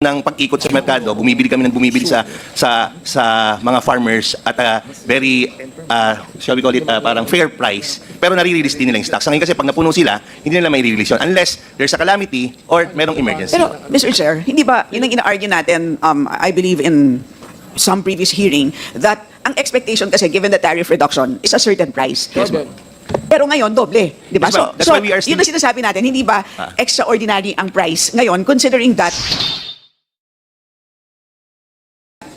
ng pag-ikot sa merkado, bumibili kami ng bumibili sa mga farmers at very, shall we call it, parang fair price, pero nare-release din nila yung stocks. Ngayon kasi pag napuno sila, hindi nila may release yun unless there's a calamity or merong emergency. Pero, Mr. Chair, hindi ba, yun ang ina-argue natin, I believe in some previous hearing, that ang expectation kasi given the tariff reduction is a certain price. Yes, ma'am. Pero ngayon, doble. Di ba? Yes, ma'am. That's why we are still- yun ang sinasabi natin, hindi ba extraordinary ang price ngayon, considering that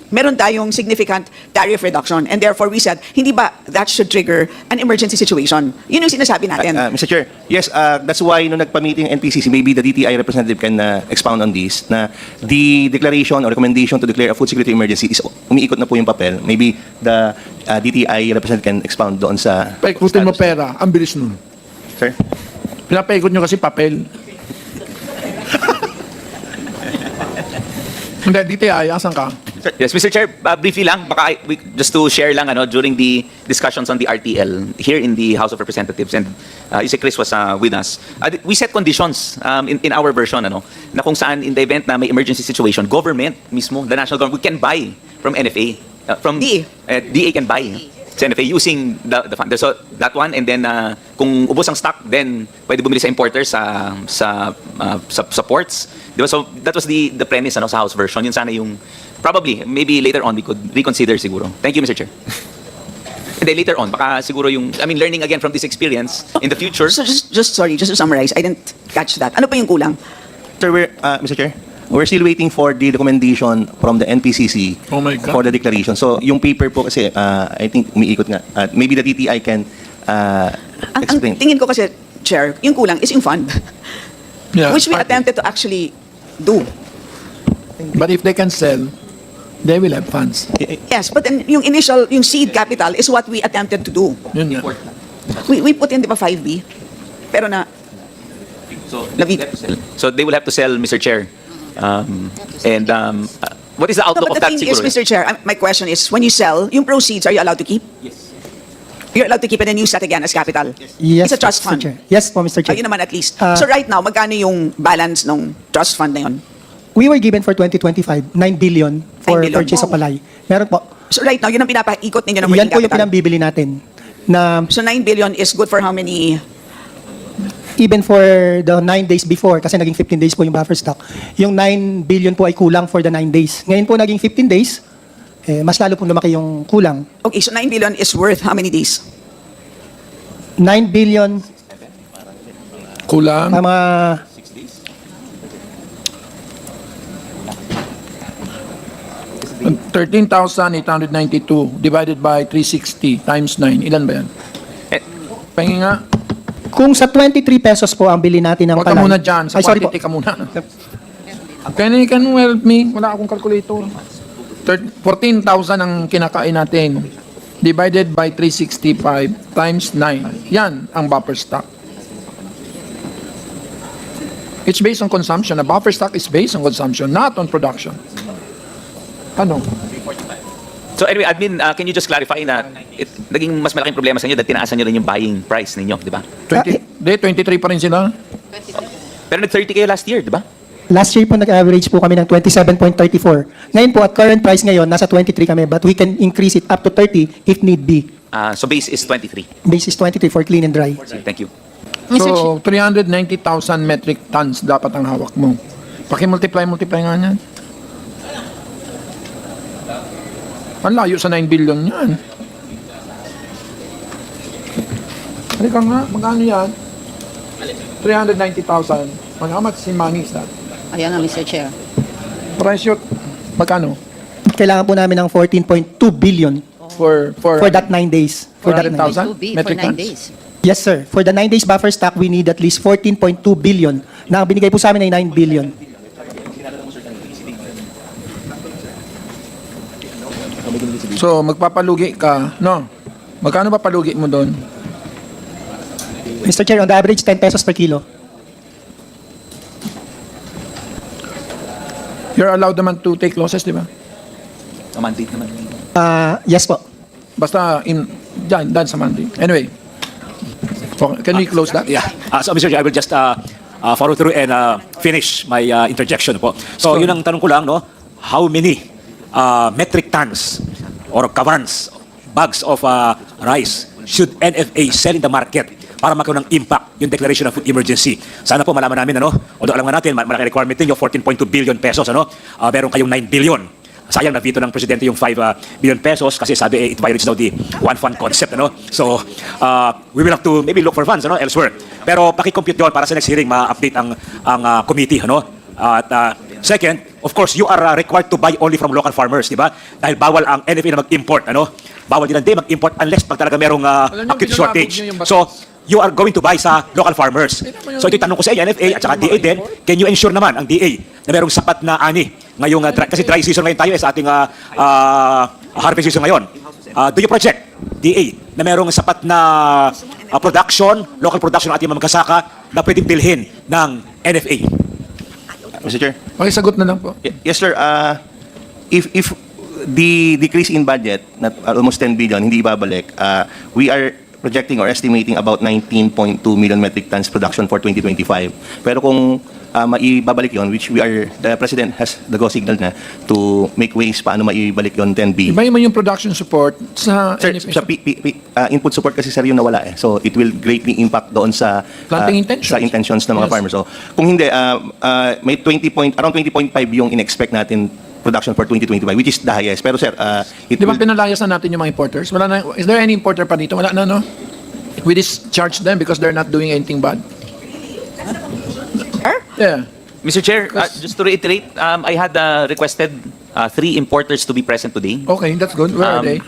meron tayong significant tariff reduction, and therefore we said, hindi ba that should trigger an emergency situation? Yun yung sinasabi natin. Mr. Chair, yes, that's why nung nagpa-meeting ang NPCC, maybe the DTI representative can expound on this, na the declaration or recommendation to declare a food security emergency is umiikot na po yung papel. Maybe the DTI representative can expound doon sa... Paikutin mo pera, ang bilis nun. Sir? Pinapaikot nyo kasi papel. Hindi, DTI, asan ka? Yes, Mr. Chair, briefly lang, baka just to share lang during the discussions on the RTL here in the House of Representatives, and Ise Chris was with us. We set conditions in our version na kung saan in the event na may emergency situation, government mismo, the national government, we can buy from NFA, from DA. DA can buy sa NFA using the fund. So that one, and then kung ubos ang stock, then pwede bumili sa importers sa ports. Diba? So that was the premise sa House version. Yun sana yung probably, maybe later on we could reconsider siguro. Thank you, Mr. Chair. And then later on, baka siguro yung, learning again from this experience in the future. So just to summarize, I didn't catch that. Ano pa yung kulang? Sir, Mr. Chair, we're still waiting for the recommendation from the NPCC Oh my God. for the declaration. So, yung paper po kasi, I think umiikot nga. Maybe the DTI can Ang explain. tingin ko kasi, Chair, yung kulang is yung fund. Yeah, Which we partly. attempted to actually do. But if they can sell, they will have funds. Yes, but then yung initial, yung seed capital is what we attempted to do. Yun nga. We put in, di ba, 5B? Pero na, So, Lavid. so they will have to sell, Mr. Chair. What is the no, outlook but of the that thing is, siguro? Mr. Chair, my question is, when you sell, yung proceeds, are you allowed to keep? Yes. You're allowed to keep and then use that again as capital? Yes, It's a trust Mr. fund. Chair. Yes po, Mr. Chair. Ayun naman at least. Ah. So right now, magkano yung balance ng trust fund na yun? We were given for 2025, 9 billion for 9 billion. purchase of Wow. palay. Meron po. So right now, yun ang pinapaikot ninyo ng Yan working po yung capital. pinambibili natin. Na So 9 billion is good for how many? even for the 9 days before, kasi naging 15 days po yung buffer stock, yung 9 billion po ay kulang for the 9 days. Ngayon po naging 15 days, mas lalo po lumaki yung kulang. Okay, so 9 billion is worth how many days? 9 billion, Kulang. mga 13,892 divided by 360 times 9. Ilan ba yan? Pahingi nga. kung sa 23 pesos po ang bili natin ng Huwag ka palay. muna dyan. Sa Ay, sorry po. quantity ka muna. Can you help me? Wala akong calculator. 14,000 ang kinakain natin. Divided by 365 times 9. Yan ang buffer stock. It's based on consumption. A buffer stock is based on consumption, not on production. Ano? So anyway, admin, can you just clarify na naging mas malaking problema sa inyo dahil tinaasan nyo rin yung buying price ninyo, di ba? 23 pa rin sila. Pero nag-30 kayo last year, di ba? Last year po nag-average po kami ng 27.34. Ngayon po at current price ngayon, nasa 23 kami, but we can increase it up to 30 if need be. So base is 23. Basis 23 for clean and dry. Thank you. So, 390,000 metric tons dapat ang hawak mo. Paki-multiply nga yan. Ang layo sa 9 billion yan. Halika nga, magkano yan? 390,000. How much in money is that? Ayan nga, Mr. Chair. Price yun, magkano? Kailangan po namin ng 14.2 billion For that 9 days. For that 9 days. 14,000 2B for metric 9 tons? days. Yes, sir. For the 9 days buffer stock, we need at least 14.2 billion. Na ang binigay po sa amin ay 9 billion. So, magpapalugi ka, no? Magkano ba palugi mo doon? Mr. Chair, on the average, 10 pesos per kilo. You're allowed naman to take losses, di ba? Mandate naman. Yes po. Basta, dyan sa mandate. Anyway, okay, can we close that? Yeah. So, Mr. Chair, I will just follow through and finish my interjection po. So yun ang tanong ko lang, no? How many metric tons or kavans, bags of rice should NFA sell in the market para magkaroon ng impact yung declaration of food emergency? Sana po malaman namin, ano? Although alam nga natin, malaki requirement ninyo, 14.2 billion pesos, ano? Meron kayong 9 billion. Sayang na veto ng presidente yung 5 billion pesos kasi sabi it violates daw the one fund concept, ano? So we will have to maybe look for funds, ano, elsewhere. Pero paki-compute yon para sa next hearing ma-update ang committee, ano? At second, of course, you are required to buy only from local farmers, di ba? Dahil bawal ang NFA na mag-import, ano? Bawal din ang DA mag-import unless pag talaga merong acute shortage. So you are going to buy sa local farmers. So ito yung tanong ko sa NFA at saka DA din, can you ensure naman ang DA na merong sapat na ani ngayong kasi dry season ngayon tayo sa ating harvest season ngayon. Do you project DA na merong sapat na local production ng ating mga kasaka na pwedeng bilhin ng NFA? Mr. Chair. Okay, sagot na lang po. Yes, sir. If the decrease in budget, not almost 10 billion, hindi ibabalik, we are projecting or estimating about 19.2 million metric tons production for 2025. Pero kung maibabalik yon, which the President has the go signal na to make ways paano maibalik yon 10B. Iba yung production support sa Sir, NFA. sa input support kasi sir yung nawala eh. So it will greatly impact doon sa Planting intentions. sa intentions ng mga Yes. farmers. So kung hindi may around 20.5 yung in-expect natin production for 2025, which is the highest. Pero sir, it Di ba will, pinalayas na natin yung mga importers? Wala na, is there any importer pa dito? Wala na, no? We discharge them because they're not doing anything bad. Yeah. Mr. Chair, just to reiterate, I had requested 3 importers to be present today. Okay, that's good. Where are they?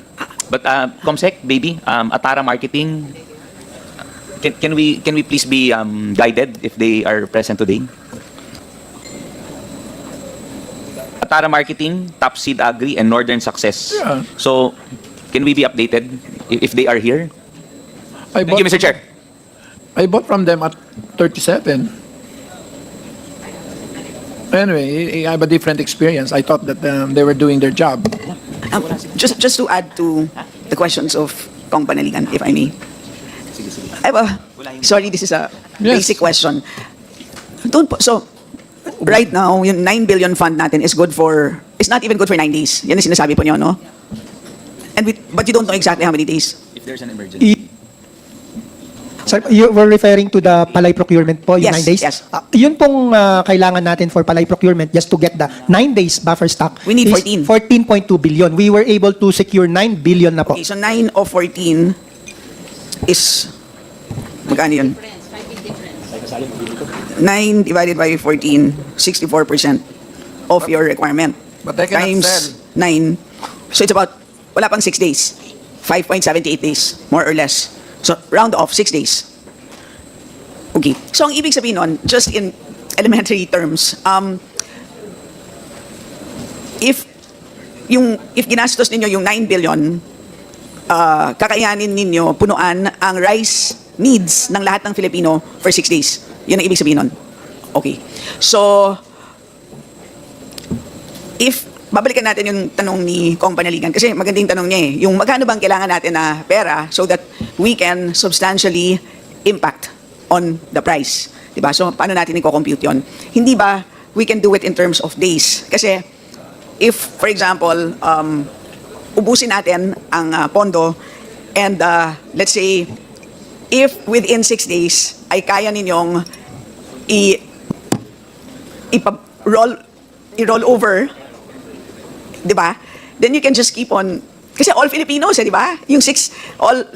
But Comsec, baby, Atara Marketing, can we please be guided if they are present today? Atara Marketing, Top Seed Agri, and Northern Success. Yeah. So, can we be updated if they are here? I Thank you, Mr. Chair. I bought from them at 37. Anyway, I have a different experience. I thought that they were doing their job. Just to add to the questions of Kong Panaligan, if I may. I have sorry, this is a Yes. basic question. So, right now, yung 9 billion fund natin is not even good for 9 days. Yan ang sinasabi po niyo, no? But you don't know exactly how many days. If there's an emergency. Sir, you were referring to the palay procurement po, yung Yes, 9 days? yes. Yun pong kailangan natin for palay procurement just to get the 9 days buffer stock. We need is 14.2 billion. We were able to secure 9 billion na po. Okay, so 9 of 14 is, magkano yun? 9 divided by 14, 64% of your requirement. But they cannot Times sell. 9. So it's about, wala pang 6 days. 5.78 days, more or less. So round off, 6 days. Okay. So ang ibig sabihin nun, just in elementary terms, if ginastos ninyo yung 9 billion, kakayanin ninyo punuan ang rice needs ng lahat ng Filipino for 6 days. Yun ang ibig sabihin nun. Okay. So, babalikan natin yung tanong ni Kong Panaligan kasi magandang tanong niya eh. Yung magkano bang kailangan natin na pera so that we can substantially impact on the price. Diba? So, paano natin i-compute yun? Hindi ba we can do it in terms of days? Kasi, if, for example, ubusin natin ang pondo and let's say, if within 6 days ay kaya ninyong i-roll over, di ba? Then you can just keep on, kasi all Filipinos, di ba? Yung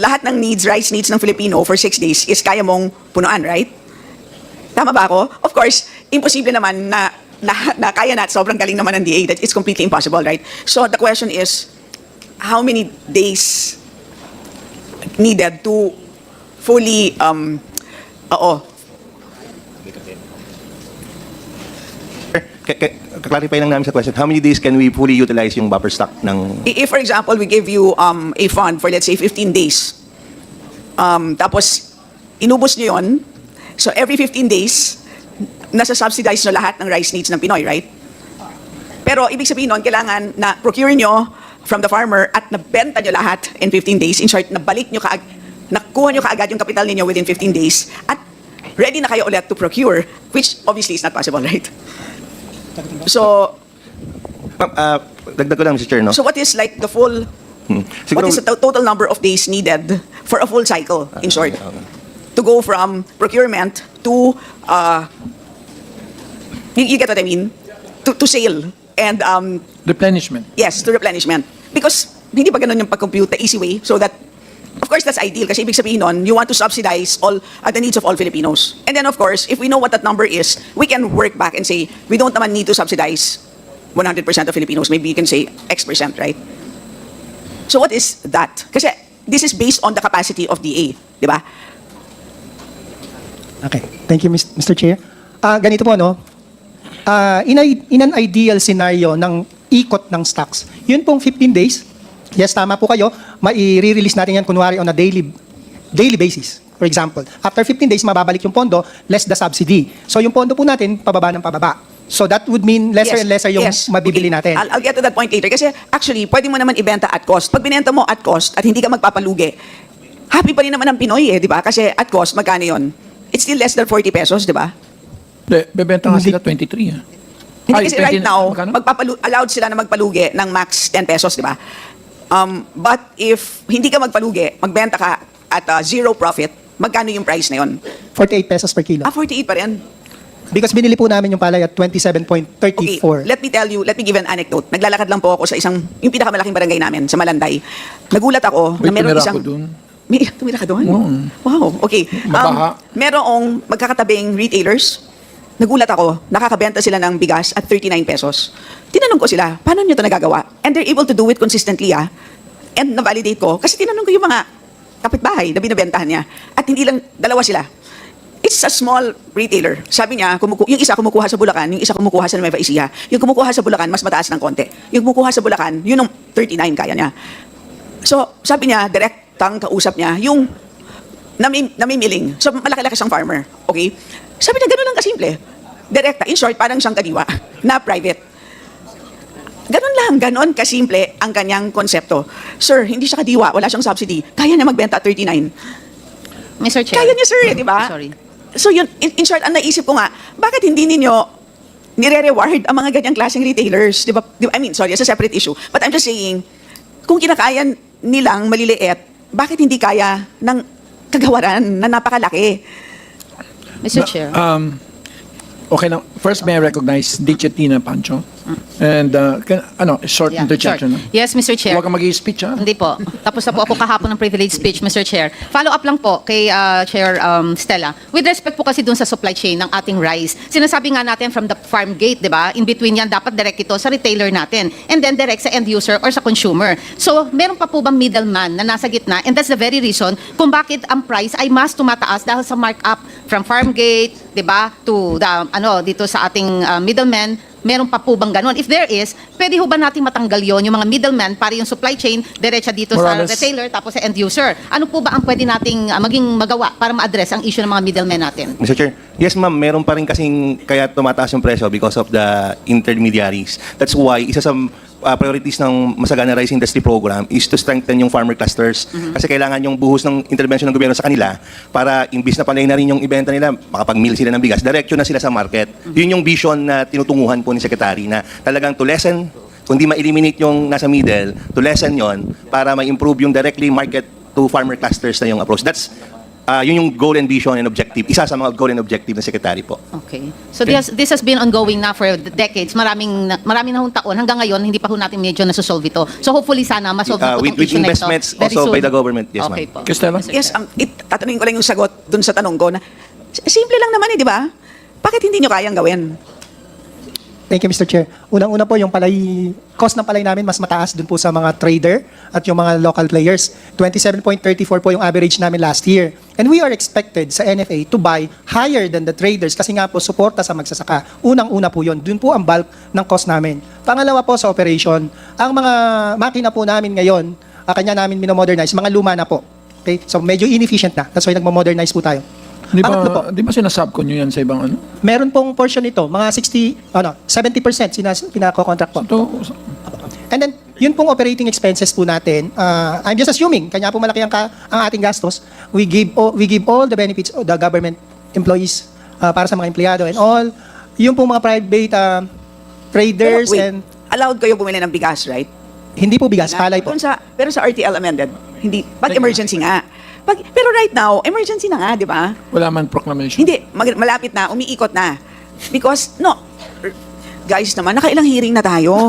lahat ng rice needs ng Filipino for 6 days is kaya mong punuan, right? Tama ba ako? Of course, imposible naman na kaya natin, sobrang galing naman ng DA, that it's completely impossible, right? So the question is, how many days needed to fully, clarify lang namin sa question. How many days can we fully utilize yung buffer stock ng... If, for example, we give you a fund for, let's say, 15 days, tapos inubos nyo yun, so every 15 days, nasa-subsidize nyo lahat ng rice needs ng Pinoy, right? Pero ibig sabihin nun, kailangan na procure nyo from the farmer at nabenta nyo lahat in 15 days. In short, nakuha nyo kaagad yung kapital ninyo within 15 days at ready na kayo ulit to procure, which obviously is not possible, right? So, Ma'am, dagdag ko lang, Mr. Chair, no? so what is like the full, what is the total number of days needed for a full cycle, in short? To go from procurement to, you get what I mean? To sale and, Replenishment. yes, to replenishment. Because hindi ba ganun yung pag-compute the easy way so that, of course, that's ideal kasi ibig sabihin nun, you want to subsidize all the needs of all Filipinos. And then, of course, if we know what that number is, we can work back and say, we don't naman need to subsidize 100% of Filipinos. Maybe you can say X%, right? So what is that? Kasi this is based on the capacity of DA, di ba? Okay. Thank you, Mr. Chair. Ganito po, no? In an ideal scenario ng ikot ng stocks, yun pong 15 days, yes, tama po kayo, mai-release natin yan kunwari on a daily basis. For example, after 15 days, mababalik yung pondo, less the subsidy. So yung pondo po natin, pababa ng pababa. So that would mean lesser and lesser yung mabibili Okay. natin. I'll get to that point later. Kasi actually, pwede mo naman ibenta at cost. Pag binenta mo at cost at hindi ka magpapalugi, happy pa rin naman ang Pinoy di ba? Kasi at cost, magkano yun? It's still less than 40 pesos, di ba? Bebenta nga sila 23. Hindi kasi right now, magkano? allowed sila na magpalugi ng max 10 pesos, di ba? But if hindi ka magpalugi, magbenta ka at zero profit, magkano yung price na yun? 48 pesos per kilo. 48 pa rin. Because binili po namin yung palay at 27.34. Okay, let me give an anecdote. Naglalakad lang po ako sa yung pinakamalaking barangay namin, sa Malanday. Nagulat ako na May merong tumira isang... ako dun. Tumira ka doon? Oo. Wow, okay. Mabaha. Merong magkakatabing retailers. Nagulat ako, nakakabenta sila ng bigas at 39 pesos. Tinanong ko sila, paano nyo ito nagagawa? And they're able to do it consistently, And na-validate ko, kasi tinanong ko yung mga kapitbahay na binibentahan niya. At hindi lang, dalawa sila. It's a small retailer. Sabi niya, yung isa kumukuha sa Bulacan, yung isa kumukuha sa Nueva Ecija. Yung kumukuha sa Bulacan, mas mataas ng konti. Yung kumukuha sa Bulacan, yun ang 39 kaya niya. So, sabi niya, direktang kausap niya, yung namimiling. So, malaki-laki siyang farmer. Okay? Sabi niya, gano'n lang kasimple. Direkta. In short, parang siyang kadiwa na private. Ganon kasimple ang kanyang konsepto. Sir, hindi siya kadiwa, wala siyang subsidy. Kaya niya magbenta at 39. Mr. Chair. Kaya niya, sir, di ba? Sorry. So yun, in short, ang naisip ko nga, bakit hindi ninyo nire-reward ang mga ganyang klaseng retailers? Di ba? I mean, sorry, it's a separate issue. But I'm just saying, kung kinakaya nilang maliliit, bakit hindi kaya ng kagawaran na napakalaki? Mr. Chair. Okay na. First, may I recognize Dichetina Pancho? And, short Yeah, interjection. short. Yes, Mr. Chair. Huwag kang mag-i-speech, ha? Hindi po. Tapos na po ako kahapon ng privilege speech, Mr. Chair. Follow up lang po kay Chair Stella. With respect po kasi dun sa supply chain ng ating rice, sinasabi nga natin from the farm gate, di ba? In between yan, dapat direct ito sa retailer natin. And then direct sa end user or sa consumer. So, meron pa po bang middleman na nasa gitna? And that's the very reason kung bakit ang price ay mas tumataas dahil sa markup from farm gate, di ba? To the, dito sa ating middleman. Meron pa po bang ganon? If there is, pwede ho ba natin matanggal yon yung mga middleman para yung supply chain diretsa dito Morales. sa retailer tapos sa end user? Ano po ba ang pwede nating maging magawa para ma-address ang issue ng mga middlemen natin? Mr. Chair, yes ma'am, meron pa rin kasing kaya tumataas yung presyo because of the intermediaries. That's why isa sa priorities ng Masagana Rice Industry Program is to strengthen yung farmer clusters. Kasi kailangan yung buhos ng intervention ng gobyerno sa kanila para imbis na panay na rin yung ibenta nila, makapag-mill sila ng bigas, diretso na sila sa market. Yun yung vision na tinutunguhan po ni Secretary na talagang to lessen, kundi ma-eliminate yung nasa middle, to lessen yon para ma-improve yung directly market to farmer clusters na yung approach. That's yun yung goal and vision and objective. Isa sa mga goal and objective ng Secretary po. Okay. So this has been ongoing na for decades. Maraming na hong taon. Hanggang ngayon, hindi pa ho natin medyo nasolve ito. So hopefully sana masolve na po With itong issue na ito. investments very also soon. by the government. Yes, Okay ma'am. po. Stella? Mr. Yes, Chair. tatanungin ko lang yung sagot dun sa tanong ko na, simple lang naman di ba? Bakit hindi nyo kayang gawin? Thank you, Mr. Chair. Unang-una po, yung cost ng palay namin mas mataas dun po sa mga trader at yung mga local players. 27.34 po yung average namin last year. And we are expected sa NFA to buy higher than the traders kasi nga po suporta sa magsasaka. Unang-una po yun. Dun po ang bulk ng cost namin. Pangalawa po sa operation, ang mga makina po namin ngayon, kanya namin minomodernize, mga luma na po. Okay? So medyo inefficient na. That's why nagmo-modernize po tayo. Pangatlo po, Di ba sinasab ko nyo yan sa ibang ano? meron pong portion nito, mga 70% pinako-contract po. So, And then, yun pong operating expenses po natin, I'm just assuming, kanya po malaki ang ating gastos, we give all the benefits of the government employees, para sa mga empleyado and all. Yung po mga private traders Pero wait, and allowed kayo bumili ng bigas, right? hindi po bigas, palay po. Pero sa RTL amended, hindi. Pag emergency nga. Pero right now, emergency na nga, di ba? Wala man proclamation. Hindi, malapit na, umiikot na. Because, no, guys naman, nakailang hearing na tayo.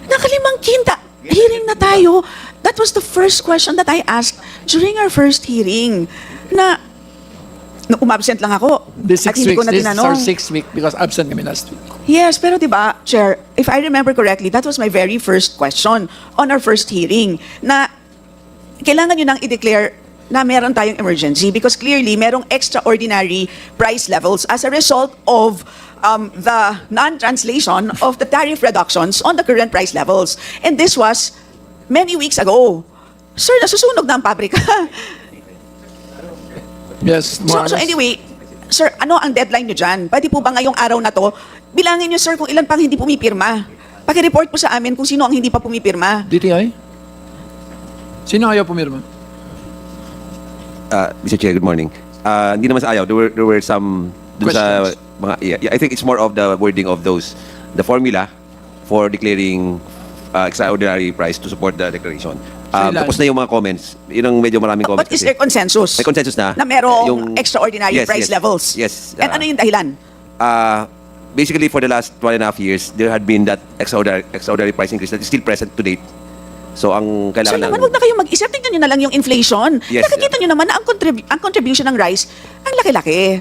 Nakalimang kinta, hearing na tayo. That was the first question that I asked during our first hearing. Na umabsent lang ako. This at 6 hindi ko weeks, na this is our tinanong. 6th week because absent kami last week. Yes, pero di ba, Chair, if I remember correctly, that was my very first question on our first hearing, na kailangan nyo nang i-declare na meron tayong emergency because clearly merong extraordinary price levels as a result of the non-translation of the tariff reductions on the current price levels. And this was many weeks ago. Sir, nasusunog na ang pabrika. Yes, more or So less. anyway, sir, ano ang deadline nyo dyan? Pwede po ba ngayong araw na to, bilangin nyo, sir, kung ilan pang hindi pumipirma. Paki-report po sa amin kung sino ang hindi pa pumipirma. DTI? Sino ayaw pumirma? Mr. Chair, good morning. Hindi naman sa ayaw. There were some dun sa Questions. mga yeah, I think it's more of the wording of those, the formula for declaring extraordinary price to support the declaration. Ilan? Tapos na yung mga comments. Yun ang medyo maraming comments. But is kasi. there consensus? May consensus na. Na merong Yung- extraordinary Yes, price yes, levels? yes. And ano yung dahilan? Basically, for the last 1.5 years, there had been that extraordinary price increase that is still present to date. So, ang Sir kailangan naman, huwag na kayong mag-isip. Tingnan nyo na lang yung inflation. Yes. Nakikita nyo naman na ang contribution ng rice, ang laki-laki.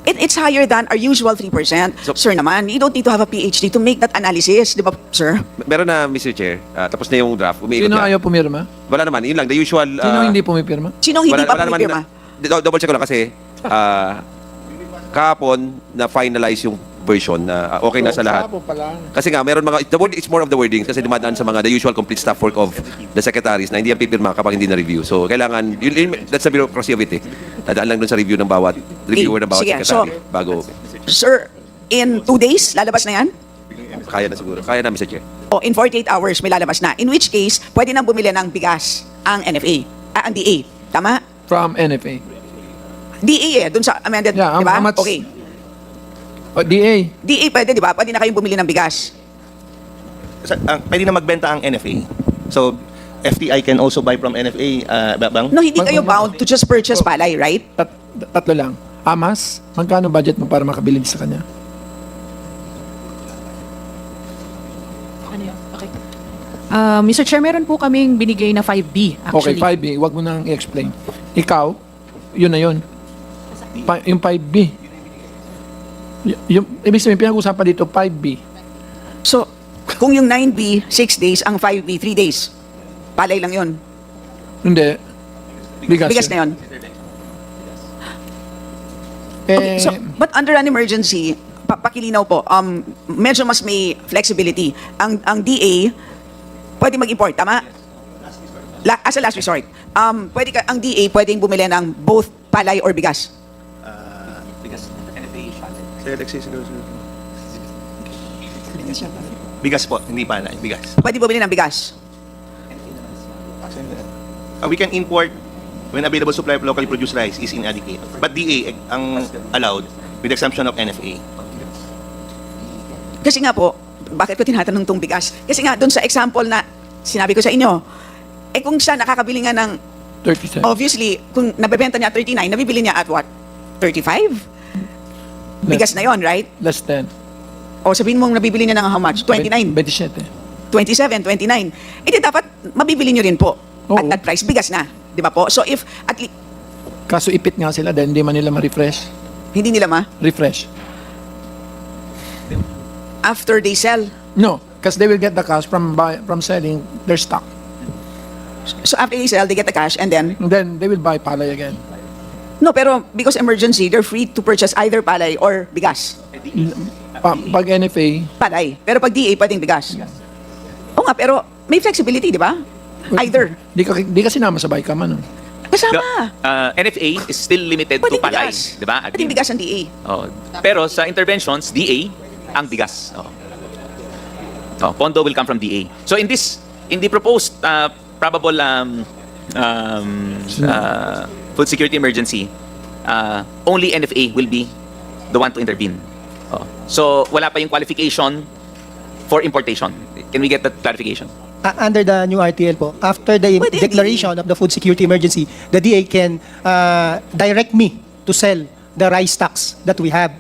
It's higher than our usual 3%. So- Sir naman, you don't need to have a PhD to make that analysis. Di ba, sir? Meron na, Mr. Chair. Tapos na yung draft. Umiikot Sino na. ayaw pumirma? Wala naman. Yun lang. The usual... Sino hindi pumipirma? Sinong hindi pa pumipirma? Double check ko lang kasi kahapon na finalize yung version na okay na sa lahat. Kasi nga meron mga the word it's more of the wordings kasi dumadaan sa mga the usual complete staff work of the secretaries na hindi yan pipirma kapag hindi na review. So kailangan that's the bureaucracy of it eh. Dadaan lang dun sa review ng bawat reviewer ng bawat Sige, secretary bago Sir, in 2 days, lalabas na yan? kaya na siguro. Kaya na, Mr. Chair. O in 48 hours, may lalabas na. In which case, pwede nang bumili ng bigas ang NFA, ang DA. Tama? From NFA. DA dun sa amended, Yeah, di ba? how much- Okay. O, DA. DA pwede, di ba? Pwede na kayong bumili ng bigas. Pwede na magbenta ang NFA. So, FTI can also buy from NFA, Bang? No, hindi kayo bound to just purchase palay, right? Tatlo lang. Amas, magkano budget mo para makabili sa kanya? Mr. Chair, meron po kaming binigay na 5B Okay, actually. 5B. Huwag mo nang i-explain. Ikaw, yun na yun. Yung 5B. Yung, ibig sabihin, pinag-usapan dito, 5B. So, kung yung 9B, 6 days, ang 5B, 3 days, palay lang yun. Hindi. Bigas. Bigas na yun. Eh, So, but under an emergency, pakilinaw po, medyo mas may flexibility. Ang DA, pwede mag-import, tama? As a last resort. Ang DA pwedeng bumili ng both palay or bigas. Bigas po, hindi pa na. Bigas. Pwede bumili ng bigas. We can import when available supply of locally produced rice is inadequate. But DA ang allowed with exemption of NFA. Kasi nga po, bakit ko tinatanong tong bigas? Kasi nga, doon sa example na sinabi ko sa inyo, kung siya nakakabili nga ng, 37. obviously, kung nabebenta niya at 39, nabibili niya at what? 35? Bigas na yon, right? Less 10. O sabihin mong nabibili niya ng how much? 29, 27. 27, 29. Di dapat mabibili niyo rin po at Oo. that price. Bigas na. Di ba po? So if at Kaso ipit nga sila dahil hindi man nila ma-refresh. hindi nila Refresh. after they sell. No, because they will get the cash from selling their stock. So after they sell, they get the cash and then, And then they will buy palay again. no, pero because emergency, they're free to purchase either palay or bigas. Pag NFA, Palay. Pero pag DA, pwedeng bigas. Oo nga, pero may flexibility, di ba? Either. di ka sinama sa Bicam, ano? Kasama. NFA is still limited to Pwedeng palay, bigas. di ba? Pwedeng bigas ang DA. Oh. Pero sa interventions, DA ang bigas. Oh. Oh, pondo will come from DA. So in the proposed probable food security emergency, only NFA will be the one to intervene. Oh. So wala pa yung qualification for importation. Can we get that clarification? Under the new RTL po, after the Pwede declaration of the food security emergency, the DA can direct me to sell the rice stocks that we have.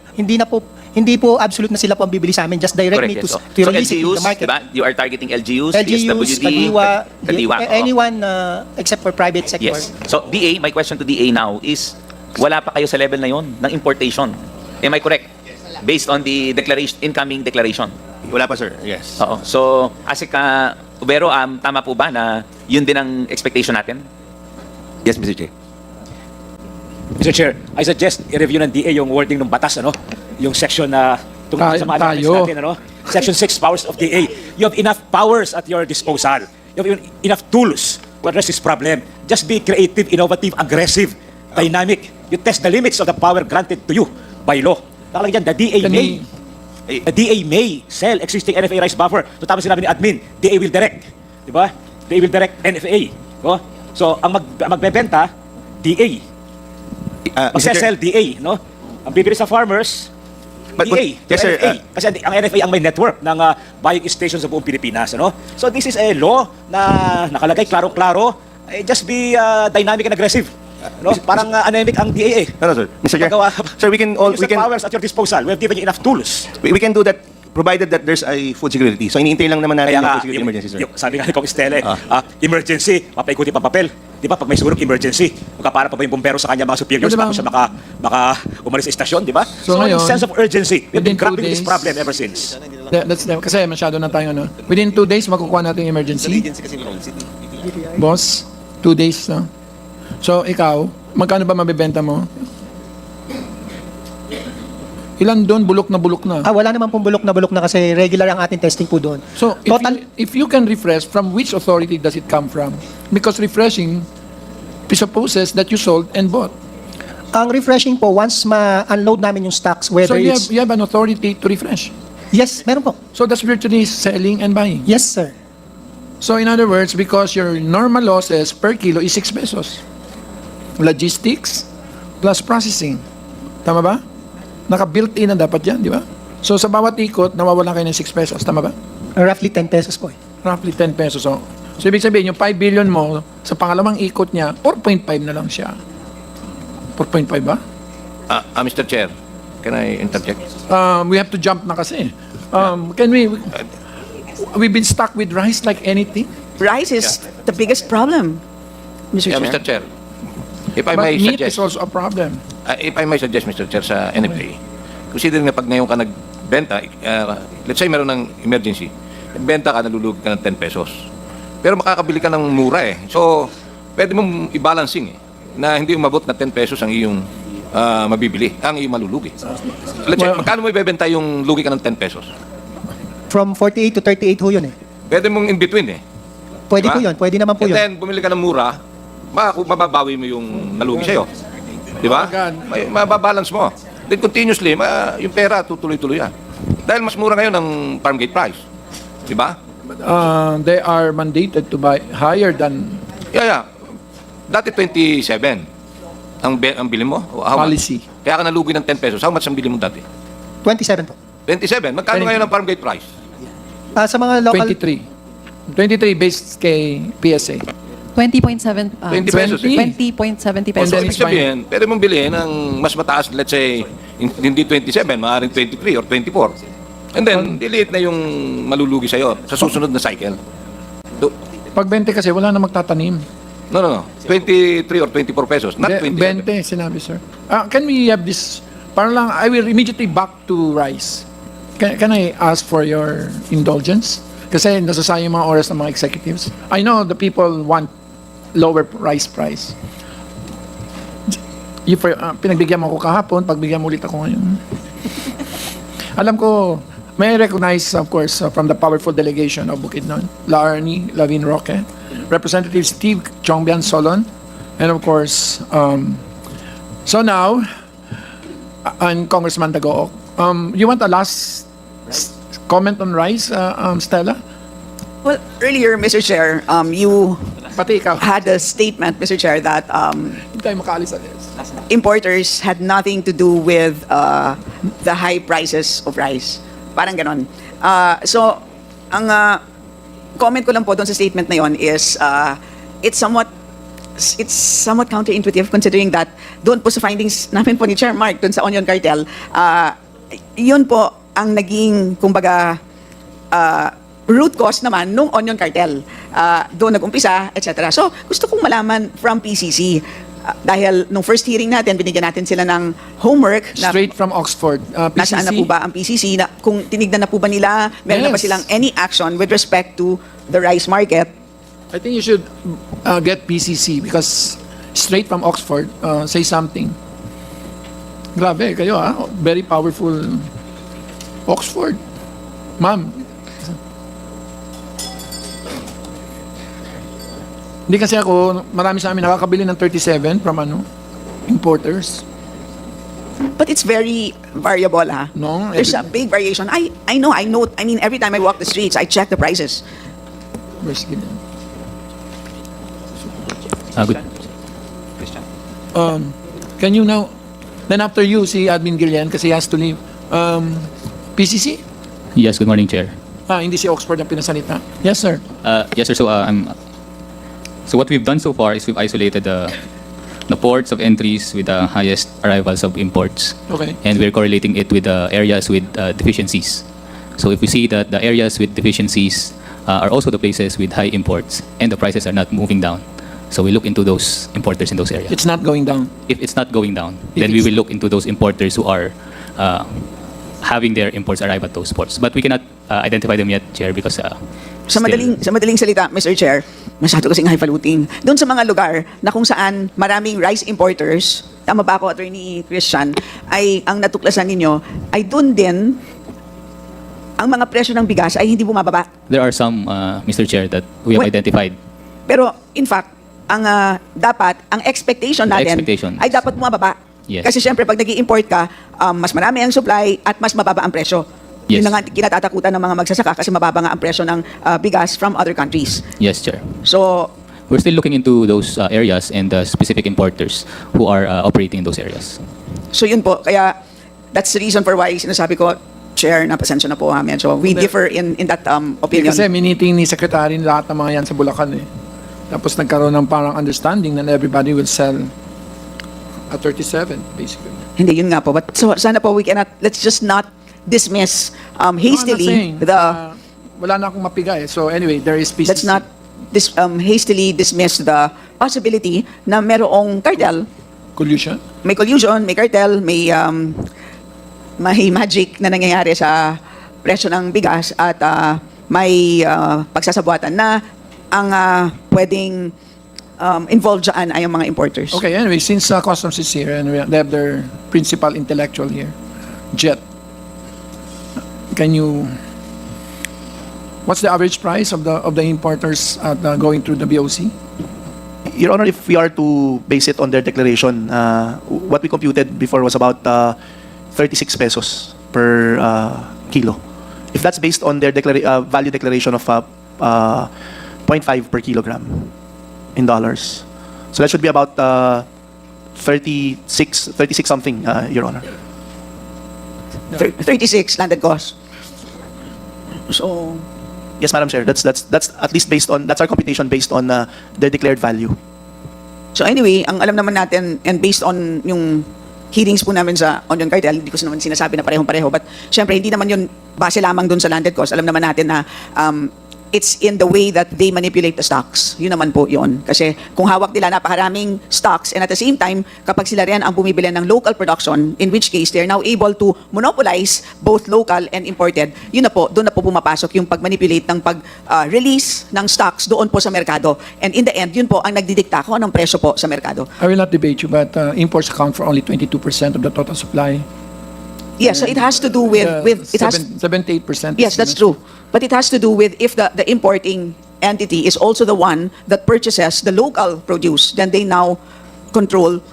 Hindi po absolute na sila po ang bibili sa amin. Just direct me Correct, to, yes. to So release it in LGUs, the market. diba? You are targeting LGUs, LGUs, PSWD, Kadiwa, oo. anyone except for private sector. Yes. So DA, my question to DA now is, wala pa kayo sa level na yon ng importation. Am I correct? Based on the declaration, incoming declaration. Wala pa, sir. Yes. Oo. So, Asika Ubero, tama po ba na yun din ang expectation natin? Yes, Mr. Chair. Mr. Chair, I suggest i-review ng DA yung wording ng batas, ano? Yung section na tungkol sa mga Tayo. elements natin, ano? Section 6, powers of DA. You have enough powers at your disposal. You have enough tools to address this problem. Just be creative, innovative, aggressive, dynamic. You test the limits of the power granted to you by law. Nakalagay dyan, the DA may. The DA may sell existing NFA rice buffer. So tama sinabi ni admin, DA will direct. Di ba? DA will direct NFA. No? So ang magbebenta, DA. Mr. Chair, Magsasell DA, no? Ang bibili sa farmers, But- DA. yes, sir, NFA. Kasi ang NFA ang may network ng buying stations sa buong Pilipinas, ano? So this is a law na nakalagay klaro-klaro. Just be dynamic and aggressive. No? Parang anemic ang DA eh. No, sir. Mr. Chair, Magawa- sir, we can Use the powers at your disposal. We have given you enough tools. we can do that provided that there's a food security. So iniintay lang naman natin Kaya yung nga, food security emergency, sir. sabi nga ni Kong Estela, emergency, mapaikuti pa papel. Di ba, pag may surog, emergency. Magkapara pa ba yung bombero sa kanya mga superiors Pwede bago siya baka umalis sa istasyon, di ba? So in ngayon, sense of urgency, we've within been 2 grappling with this days- problem ever since. Kasi masyado na tayo, no? Within 2 days, makukuha natin yung emergency. Boss, 2 days, no? So, ikaw, magkano ba mabibenta mo? Ilan doon, bulok na? Wala naman pong bulok na kasi regular ang ating testing po doon. So, if you can refresh, from which authority does it come from? Because refreshing presupposes that you sold and bought. Ang refreshing po, once ma-unload namin yung stocks, whether So, it's... you have an authority to refresh. Yes, meron po. So, that's virtually selling and buying. Yes, sir. So, in other words, because your normal losses per kilo is 6 pesos. Logistics plus processing. Tama ba? Naka-built-in na dapat yan, di ba? So, sa bawat ikot, nawawalan kayo ng 6 pesos. Tama ba? Roughly 10 pesos po. Roughly 10 pesos. So, ibig sabihin, yung 5 billion mo, sa pangalawang ikot niya, 4.5 na lang siya. 4.5 ba? Mr. Chair, can I interject? We have to jump na kasi. Can we've been stuck with rice like anything? Rice is the biggest problem, Mr. Yeah, Chair. Mr. Chair. If I But may meat is suggest, also a problem. if I may suggest, Mr. Chair, sa NFA, consider nga pag ngayon ka nagbenta, let's say meron ng emergency, nagbenta ka, nalulugi ka ng 10 pesos. Pero makakabili ka ng mura eh. So, pwede mong i-balancing eh, na hindi umabot na 10 pesos ang iyong mabibili, ang iyong malulugi. Let's say, magkano mo ibebenta yung lugi ka ng 10 pesos? From 48 to 38 ho yun eh. Pwede mong in between eh. Pwede Diba? po yun. Pwede naman po And yun. then, bumili ka ng mura, mababawi mo yung nalugi sa'yo. Di ba? Mababalance mo. Then continuously, yung pera tutuloy-tuloy yan. Dahil mas mura ngayon ang farm gate price. Di ba? They are mandated to buy higher than Yeah. Dati 27 ang bili mo. How much? policy. Kaya ka nalugi ng 10 pesos. How much ang bili mo dati? 27 po. 27. Magkano ngayon ang farm gate price? Sa mga local... 23. 23 based kay PSA. 20.7 20 pesos. 20.70 And pesos. So, then ibig it's fine. sabihin, pwede mong bilhin ng mas mataas, let's say, hindi 27, maaaring 23 or 24. And then, diliit na yung malulugi sa'yo sa susunod na cycle. Pag 20 kasi wala na magtatanim. No. 23 or 24 pesos, not 27. 20 sinabi, sir. Can we have this? Parang lang, I will immediately back to rice. Can I ask for your indulgence? Kasi nasasayang yung mga oras ng mga executives. I know the people want lower rice price. Pinagbigyan mo ako kahapon, pagbigyan mo ulit ako ngayon. Alam ko, may I recognize, of course, from the powerful delegation of Bukidnon, La Arnie, Lavin Roque, Representative Steve Chongbian Solon, and of course, so now, and Congressman Dagook, you want a last comment on rice, Stella? Well, earlier, Mr. Chair, you Pati ikaw. had a statement, Mr. Chair, that Hindi tayo makaalis alis. importers had nothing to do with the high prices of rice. Parang ganon. So, ang comment ko lang po doon sa statement na yon is it's somewhat counterintuitive considering that doon po sa findings namin po ni Chair Mark doon sa onion cartel, yun po ang naging, kumbaga, root cause naman nung onion cartel. Doon nag-umpisa, etc. So, gusto kong malaman from PCC, dahil nung first hearing natin, binigyan natin sila ng homework na Straight from Oxford. PCC. nasaan na po ba ang PCC, na kung tinignan na po ba nila, meron na ba Yes. silang any action with respect to the rice market. I think you should get PCC because straight from Oxford, say something. Grabe, kayo very powerful Oxford. Ma'am. Hindi kasi ako, marami sa amin nakakabili ng 37 from importers. But it's very variable, ha? No, There's a big variation. I know. I mean, every time I walk the streets, I check the prices. Where's Gideon? Good. Can you now, then after you, si Admin Gillian, kasi he has to leave. PCC? Yes, good morning, Chair. Hindi si Oxford ang pinasalita. Yes, sir. Yes, sir. So what we've done so far is we've isolated the ports of entries with the highest arrivals of imports. Okay. And we're correlating it with the areas with deficiencies. So if we see that the areas with deficiencies are also the places with high imports and the prices are not moving down, so we look into those importers in those areas. It's not going down. If it's not going down, If then we it's- will look into those importers who are having their imports arrive at those ports. But we cannot identify them yet, Chair, because Sa still- madaling salita, Mr. Chair, masyado kasing highfalutin. Doon sa mga lugar na kung saan maraming rice importers, tama ba ako, Attorney Christian, ay ang natuklasan ninyo, ay doon din ang mga presyo ng bigas ay hindi bumababa. there are some, Mr. Chair, that we have Well- identified. Pero in fact, ang ang expectation The natin expectation. ay dapat bumababa. Yes. Kasi syempre pag nag-i-import ka, mas marami ang supply at mas mababa ang presyo. Yes. Yun na nga kinatatakutan ng mga magsasaka kasi mababa nga ang presyo ng bigas from other countries. Yes, Chair. So, We're still looking into those areas and the specific importers who are operating in those areas. so yun po. Kaya that's the reason for why sinasabi ko, Chair, napasensya na po ha. Medyo we differ in that opinion. Kasi miniting ni Secretary lahat ng mga yan sa Bulacan eh. Tapos nagkaroon ng parang understanding na everybody will sell at 37, basically. Hindi, yun nga po. But so, sana po let's just not dismiss hastily wala na akong mapiga eh. So anyway, there is PCC. let's not hastily dismiss the possibility na merong cartel. Collusion? May collusion, may cartel, may magic na nangyayari sa presyo ng bigas at may pagsasabuatan na ang pwedeng involved dyan ay ang mga importers. Okay, anyway, since Customs is here and they have their principal intellectual here, Jet, can you... What's the average price of the importers going through the BOC? Your Honor, if we are to base it on their declaration, what we computed before was about 36 pesos per kilo. If that's based on their value declaration of 0.5 per kilogram in dollars. So that should be about 36 something, Your Honor. 36 landed cost. So, Yes, Madam Chair. That's at least based on, that's our computation based on their declared value. so anyway, ang alam naman natin and based on yung hearings po namin sa onion cartel, hindi ko naman sinasabi na parehong-pareho, but syempre hindi naman yun base lamang dun sa landed cost. Alam naman natin na it's in the way that they manipulate the stocks. Yun naman po yun. Kasi kung hawak nila napakaraming stocks and at the same time, kapag sila rin ang bumibili ng local production, in which case they're now able to monopolize both local and imported, yun na po, doon na po pumapasok yung pag-manipulate ng pag-release ng stocks doon po sa merkado. And in the end, yun po ang nagdidikta kung anong presyo po sa merkado. I will not debate you, but imports account for only 22% of the total supply. Yes, so it has to do with it has 78%. Yes, that's true. But it has to do with if the importing entity is also the one that purchases the local produce, then they now control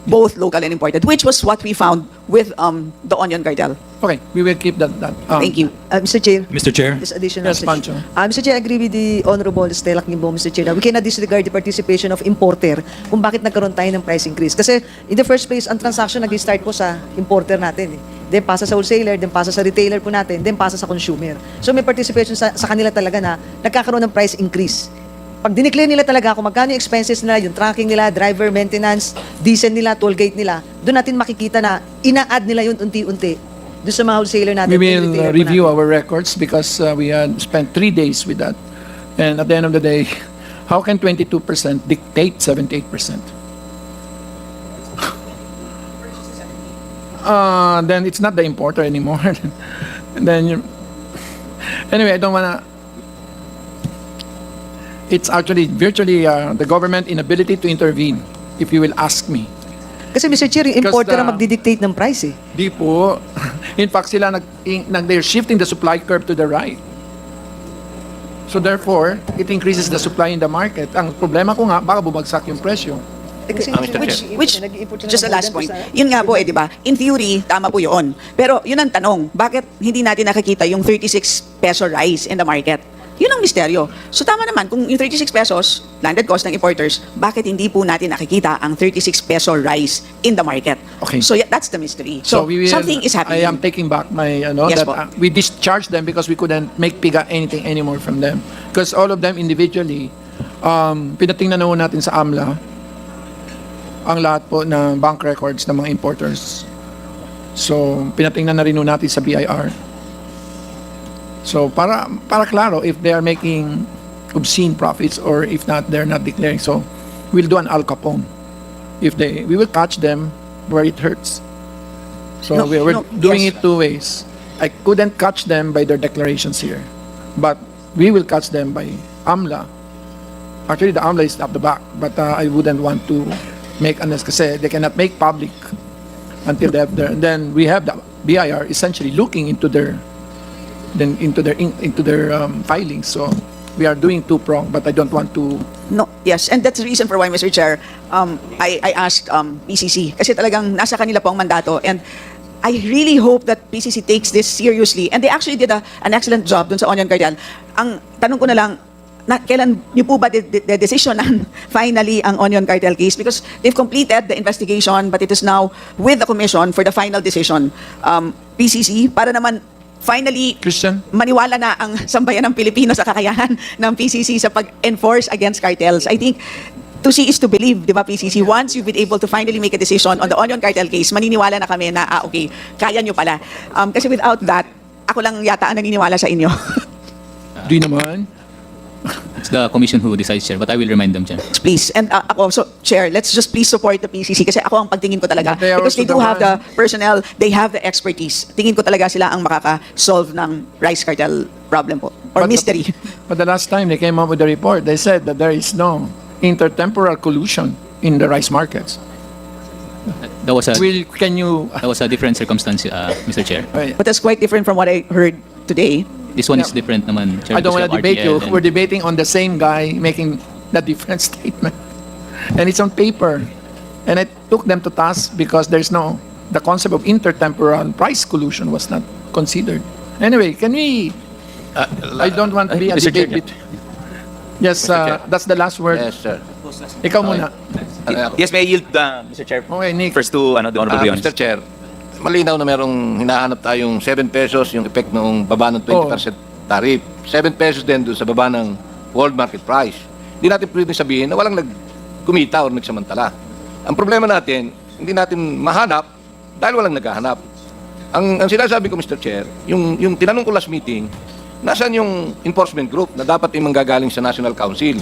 both local and imported, which was what we found with the onion cartel. Okay, we will keep that. Thank you. Mr. Chair, Mr. Chair. this additional Yes, Pancho. Mr. Chair, I agree with the Honorable Stella Quimbo, Mr. Chair, na we cannot disregard the participation of importer kung bakit nagkaroon tayo ng price increase. Kasi in the first place, ang transaction nag-start po sa importer natin. Then pasa sa wholesaler, then pasa sa retailer po natin, then pasa sa consumer. So may participation sa kanila talaga na nagkakaroon ng price increase. Pag dineclare nila talaga kung magkano yung expenses nila, yung tracking nila, driver maintenance, diesel nila, toll gate nila, doon natin makikita na ina-add nila yun unti-unti doon sa mga wholesaler natin. We will retailer po review natin. our records because we had spent 3 days with that. And at the end of the day, how can 22% dictate 78%? Then it's not the importer anymore. And then anyway, I don't wanna. It's actually virtually the government inability to intervene, if you will ask me. Kasi Mr. Chair, yung Because importer the- ang magdidictate ng price eh. Di po. In fact, sila they're shifting the supply curve to the right. So therefore, it increases the supply in the market. Ang problema ko nga, baka bumagsak yung presyo. Eh, kasi Mr. Which, nag-i-import sila just a ng last modem point. sa- Yun nga po di ba? In theory, tama po yun. Pero yun ang tanong, bakit hindi natin nakikita yung 36 peso rice in the market? Yun ang misteryo. So tama naman, kung yung 36 pesos, landed cost ng importers, bakit hindi po natin nakikita ang 36 peso rice in the market? Okay. So yeah, that's the mystery. So, we will, something is happening. I am taking back my, Yes, that po. we discharged them because we couldn't make piga anything anymore from them. Because all of them individually, pinatingnan na ho natin sa AMLA, ang lahat po ng bank records ng mga importers. So, pinatingnan na rin ho natin sa BIR. So, para klaro, if they are making obscene profits or if not, they're not declaring. So, we'll do an Al Capone. We will catch them where it hurts. So, No, we're no, doing yes. it 2 ways. I couldn't catch them by their declarations here. But we will catch them by AMLA. Actually, the AMLA is up the back. But I wouldn't want to make unnecessary, kasi they cannot make public until they have their, and then we have the BIR essentially looking into their filings. So we are doing two-pronged, but I don't want to. No, yes, and that's the reason for why, Mr. Chair, I asked PCC kasi talagang nasa kanila po ang mandato, and I really hope that PCC takes this seriously, and they actually did an excellent job dun sa onion cartel. Ang tanong ko na lang, kailan niyo po ba the decision on finally ang onion cartel case? Because they've completed the investigation, but it is now with the commission for the final decision. PCC, para naman finally Christian? maniwala na ang sambayan ng Pilipino sa kakayahan ng PCC sa pag-enforce against cartels. I think to see is to believe, di ba, PCC? Once you've been able to finally make a decision on the onion cartel case, maniniwala na kami na, okay, kaya nyo pala. Kasi without that, ako lang yata ang naniniwala sa inyo. Di naman. It's the commission who decides, Chair, but I will remind them, Chair. Please, and ako, so, Chair, let's just please support the PCC kasi ako ang pagtingin ko talaga. They are Because they also do have the the personnel, they have the expertise. Tingin ko talaga sila ang makaka-solve ng rice cartel problem po, or But mystery. But the last time they came up with the report, they said that there is no intertemporal collusion in the rice markets. That was a Can you? that was a different circumstance, Mr. Chair. But that's quite different from what I heard today. This one is Yeah. different naman, Chair. I don't because want to of debate you. RTL and- We're debating on the same guy making that different statement. And it's on paper. And I took them to task because the concept of intertemporal price collusion was not considered. Anyway, can we, I don't want to be a Mr. Chair, debate. Yes, Chair. that's the last word. Yes, sir. Ikaw muna. Yes, may I yield, Mr. Chair? Okay, Nick. First to the Honorable Leon. Mr. Chair, malinaw na merong hinahanap tayong 7 pesos yung effect noong baba ng 20% tariff. 7 pesos din doon sa baba ng world market price. Hindi natin pwedeng sabihin na walang nagkumita o nagsamantala. Ang problema natin, hindi natin mahanap dahil walang naghahanap. Ang sinasabi ko, Mr. Chair, yung tinanong ko last meeting, nasaan yung enforcement group na dapat yung manggagaling sa National Council?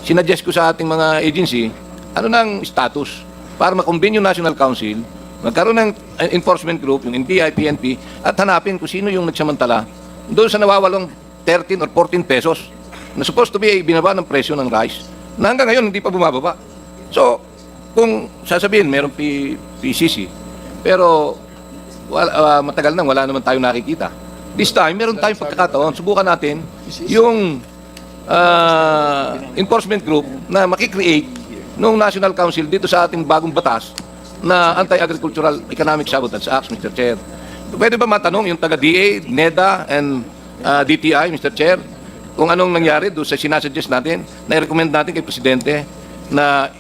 Sinuggest ko sa ating mga agency, ano nang status para makombine yung National Council, magkaroon ng enforcement group, yung NBI, PNP, at hanapin kung sino yung nagsamantala doon sa nawawalong 13 or 14 pesos na supposed to be binaba ng presyo ng rice na hanggang ngayon hindi pa bumababa. So, kung sasabihin mayroong PCC, pero matagal nang wala naman tayong nakikita. This time, meron tayong pagkakataon, subukan natin yung enforcement group na makikreate ng National Council dito sa ating bagong batas na anti-agricultural economic sabotage acts, Mr. Chair. Pwede ba matanong yung taga-DA, NEDA, and DTI, Mr. Chair, kung anong nangyari doon sa sinasuggest natin, na-recommend natin kay Presidente na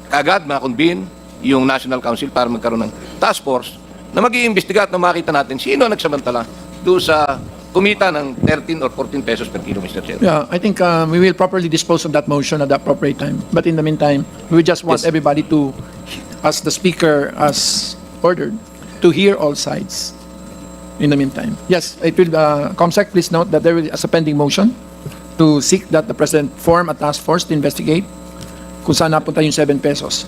agad ma-convene yung National Council para magkaroon ng task force na mag-iimbestiga at na makita natin sino ang nagsamantala doon sa kumita ng 13 or 14 pesos per kilo, Mr. Chair. Yeah, I think we will properly dispose of that motion at the appropriate time. But in the meantime, we just want everybody to, as the speaker has ordered, to hear all sides. In the meantime, yes, it will. Comsec, please note that there is a pending motion to seek that the President form a task force to investigate kung saan napunta yung 7 pesos.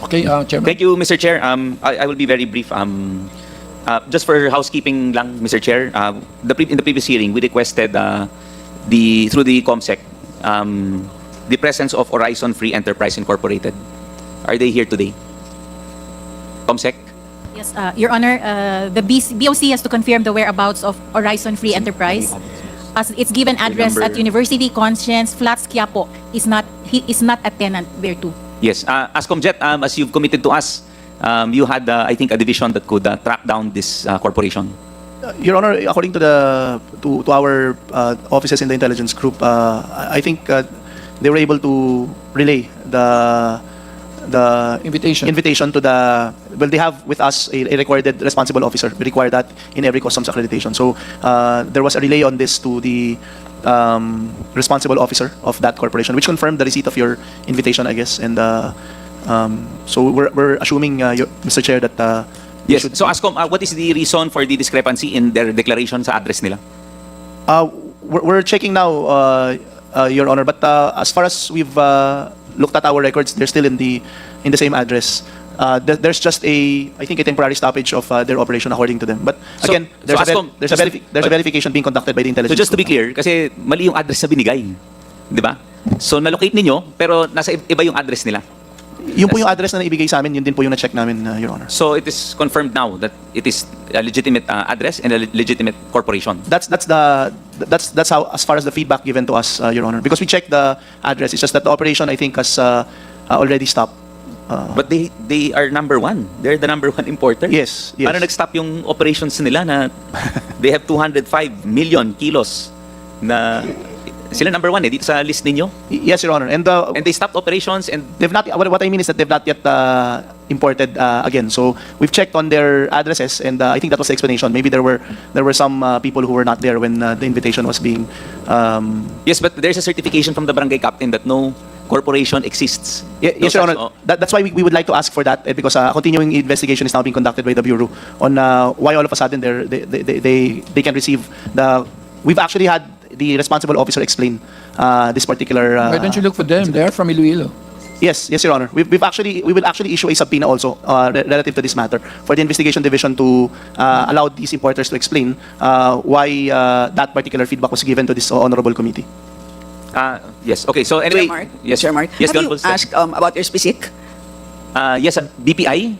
Okay, Chairman. Thank you, Mr. Chair. I will be very brief. Just for housekeeping lang, Mr. Chair, in the previous hearing, we requested through the COMSEC the presence of Horizon Free Enterprise Incorporated. Are they here today? COMSEC? Yes, Your Honor, the BOC has to confirm the whereabouts of Horizon Free Enterprise. As its given address at University Conscience, Flats, Quiapo, he is not a tenant there too. Yes. As Comjet, as you've committed to us, you had, I think, a division that could track down this corporation. Your Honor, according to our offices in the intelligence group, I think they were able to relay the invitation to the, well, they have with us a recorded responsible officer. We require that in every customs accreditation. So there was a relay on this to the responsible officer of that corporation, which confirmed the receipt of your invitation, I guess. And so we're assuming, Mr. Chair, that yes. So ASCOM, what is the reason for the discrepancy in their declaration sa address nila? we're checking now, Your Honor, but as far as we've looked at our records, they're still in the same address. There's just I think a temporary stoppage of their operation according to them. But again, there's a verification being conducted by the intelligence. So just to be clear, kasi mali yung address na binigay, di ba? So nalocate ninyo, pero nasa iba yung address nila. Yung po yung address na naibigay sa amin, yun din po yung na-check namin, Your Honor. So it is confirmed now that it is a legitimate address and a legitimate corporation. That's how, as far as the feedback given to us, Your Honor. Because we checked the address, it's just that the operation, I think, has already stopped. But they are number one. They're the number one importer. Yes, yes. Paano nag-stop yung operations nila na they have 205 million kilos na sila number one dito sa list ninyo? Yes, Your Honor. And they stopped operations and they've not. What I mean is that they've not yet imported again. So we've checked on their addresses, and I think that was the explanation. Maybe there were some people who were not there when the invitation was being. Yes, but there's a certification from the barangay captain that no corporation exists. Yes, Your Honor. That's why we would like to ask for that, because a continuing investigation is now being conducted by the Bureau on why all of a sudden they can receive the. We've actually had the responsible officer explain this particular. Why don't you look for them? They are from Iloilo. Yes, we will actually issue a subpoena also relative to this matter for the investigation division to allow these importers to explain why that particular feedback was given to this honorable committee. Yes. Okay. So anyway, Chair Mark, yes, Chair Mark, yes, have you asked about your specific? Yes, BPI.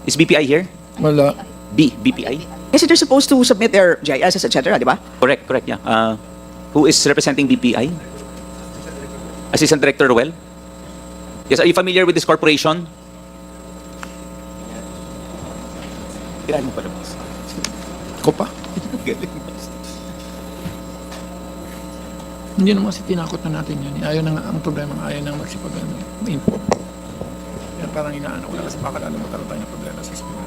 Is BPI here? Wala. BPI. Yes, they're supposed to submit their GISs, etc., di ba? Correct. Yeah. Who is representing BPI? Assistant Director Ruel? Yes, are you familiar with this corporation? Ko pa? Hindi naman kasi tinakot na natin yan. Ayaw na nga, ang problema, ayaw na magsipag-import. Yan parang inaano ko na kasi baka alam mo tayo ng problema sa Espiritu.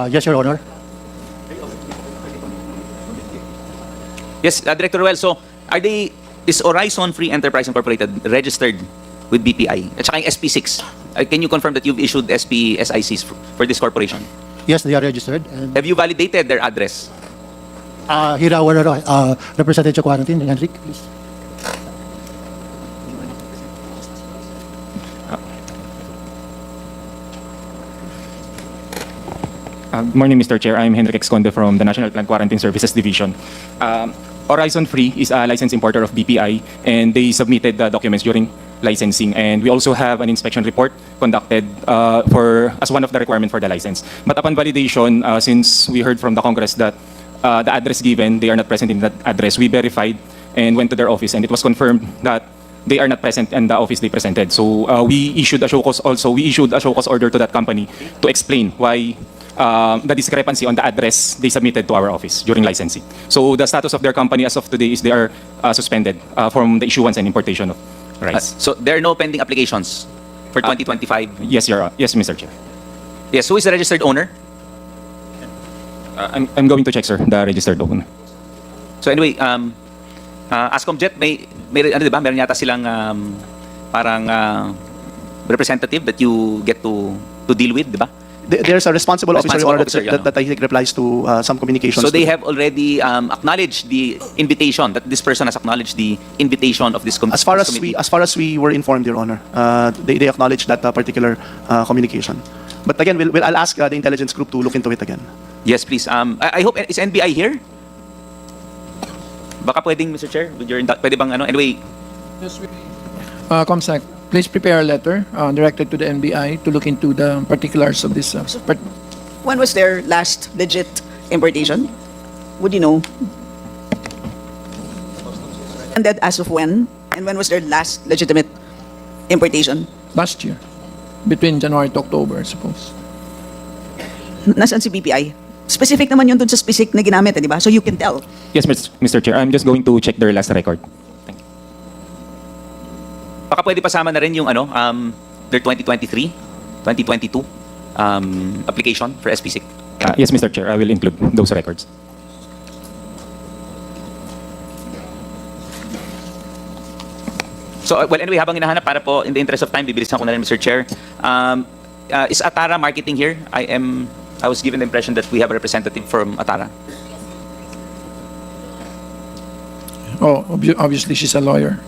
Yes, Your Honor. Yes, Director Ruel. So, is Horizon Free Enterprise Incorporated registered with BPI? At saka yung SP6. Can you confirm that you've issued SPSICs for this corporation? Yes, they are registered. And, Have you validated their address? here our Representative Quarantine, Henrik, please. Good morning, Mr. Chair. I'm Henrik Exconde from the National Plant Quarantine Services Division. Horizon Free is a licensed importer of BPI, and they submitted the documents during licensing. And we also have an inspection report conducted as one of the requirements for the license. But upon validation, since we heard from the Congress that the address given, they are not present in that address, we verified and went to their office, and it was confirmed that they are not present in the office they presented. So we issued a show cause also. We issued a show cause order to that company to explain why the discrepancy on the address they submitted to our office during licensing. So the status of their company as of today is they are suspended from the issuance and importation of rice. So there are no pending applications for 2025? Yes, yes, Mr. Chair. Yes, who is the registered owner? I'm going to check, sir, the registered owner. So anyway, Ascomjet, may ano, diba? Meron yata silang parang representative that you get to deal with, diba? There's a responsible officer, Your Honor, officer, that I think replies to some communications. So they to- have already acknowledged the invitation, that this person has acknowledged the invitation of this committee. As far as we were informed, Your Honor, they acknowledged that particular communication. But again, I'll ask the intelligence group to look into it again. Yes, please. I hope, is NBI here? Baka pwedeng, Mr. Chair, with your, pwede bang ano? Anyway, Comsec, please prepare a letter directed to the NBI to look into the particulars of this. When was their last legit importation? Would you know? And that as of when? And when was their last legitimate importation? Last year, between January to October, I suppose. Nasaan si BPI? Specific naman yun dun sa specific na ginamit, di ba? So you can tell. Yes, Mr. Chair. I'm just going to check their last record. baka pwede pasama na rin yung ano, their 2023, 2022 application for SPSIC. Yes, Mr. Chair. I will include those records. So, well, anyway, habang hinahanap, para po, in the interest of time, bibilisan ko na rin, Mr. Chair. Is Atara Marketing here? I was given the impression that we have a representative from Atara. Oh, obviously she's a lawyer.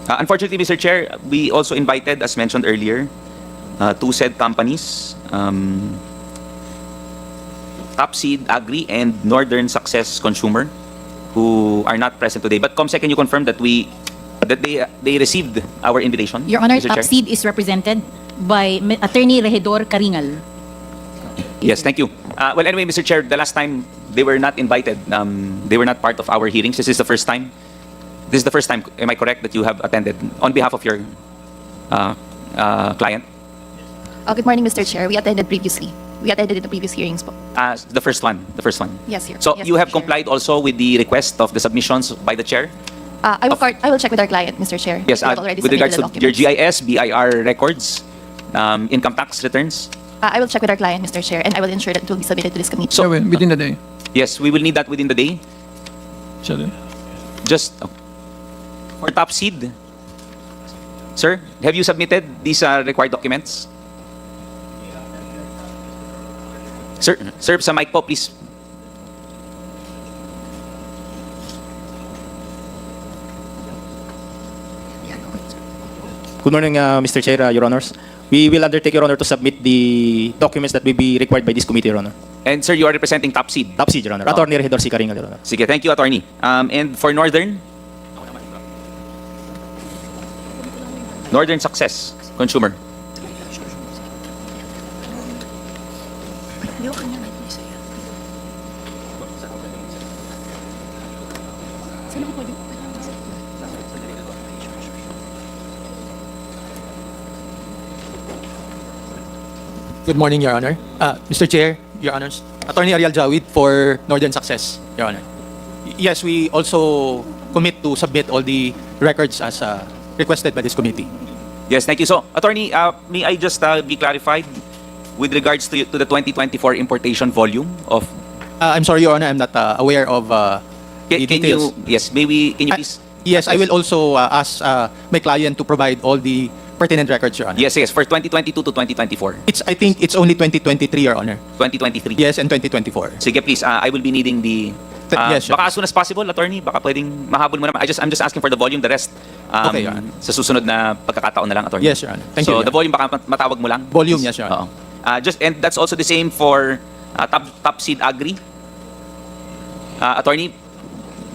Unfortunately, Mr. Chair, we also invited, as mentioned earlier, two said companies, Top Seed Agri and Northern Success Consumer, who are not present today. But Comsec, can you confirm that they received our invitation? Your Honor, Mr. Top Chair? Seed is represented by Attorney Regidor Karingal. Yes, thank you. Well, anyway, Mr. Chair, the last time they were not invited. They were not part of our hearings. This is the first time. This is the first time, am I correct, that you have attended on behalf of your client? Good morning, Mr. Chair. We attended previously. We attended in the previous hearings po. The first one. Yes, sir. So Yes, you Mr. have Chair. complied also with the request of the submissions by the chair? I will check with our client, Mr. Chair. Yes, We have already with regards submitted to the your documents. GIS, BIR records, income tax returns. I will check with our client, Mr. Chair, and I will ensure that it will be submitted to this committee. So within the day. Yes, we will need that within the day. Just for Top Seed. Sir, have you submitted these required documents? Sir, sa mic po, please. Good morning, Mr. Chair, Your Honors. We will undertake, Your Honor, to submit the documents that will be required by this committee, Your Honor. And sir, you are representing Top Seed. Top Seed, Your Honor. Attorney Regidor C. Karingal, Your Honor. Sige, thank you, attorney. And for Northern Success Consumer. Good morning, Your Honor. Mr. Chair, Your Honors. Attorney Ariel Jawid for Northern Success, Your Honor. Yes, we also commit to submit all the records as requested by this committee. Yes, thank you. So, attorney, may I just be clarified with regards to the 2024 importation volume of... I'm sorry, Your Honor, I'm not aware of the details. Can you please... Yes, I will also ask my client to provide all the pertinent records, Your Honor. Yes, for 2022 to 2024. I think it's only 2023, Your Honor. 2023? Yes, and 2024. Sige, please. I will be needing the... Yes, sure. Baka as soon as possible, attorney. Baka pwedeng mahabol mo naman. I'm just asking for the volume. The rest, Okay, Your Honor. sa susunod na pagkakataon na lang, attorney. Yes, Your Honor. Thank you, So, Your the volume, baka matawag mo lang. Volume, yes, Your Honor. Oo. And that's also the same for Top Seed Agri. Attorney,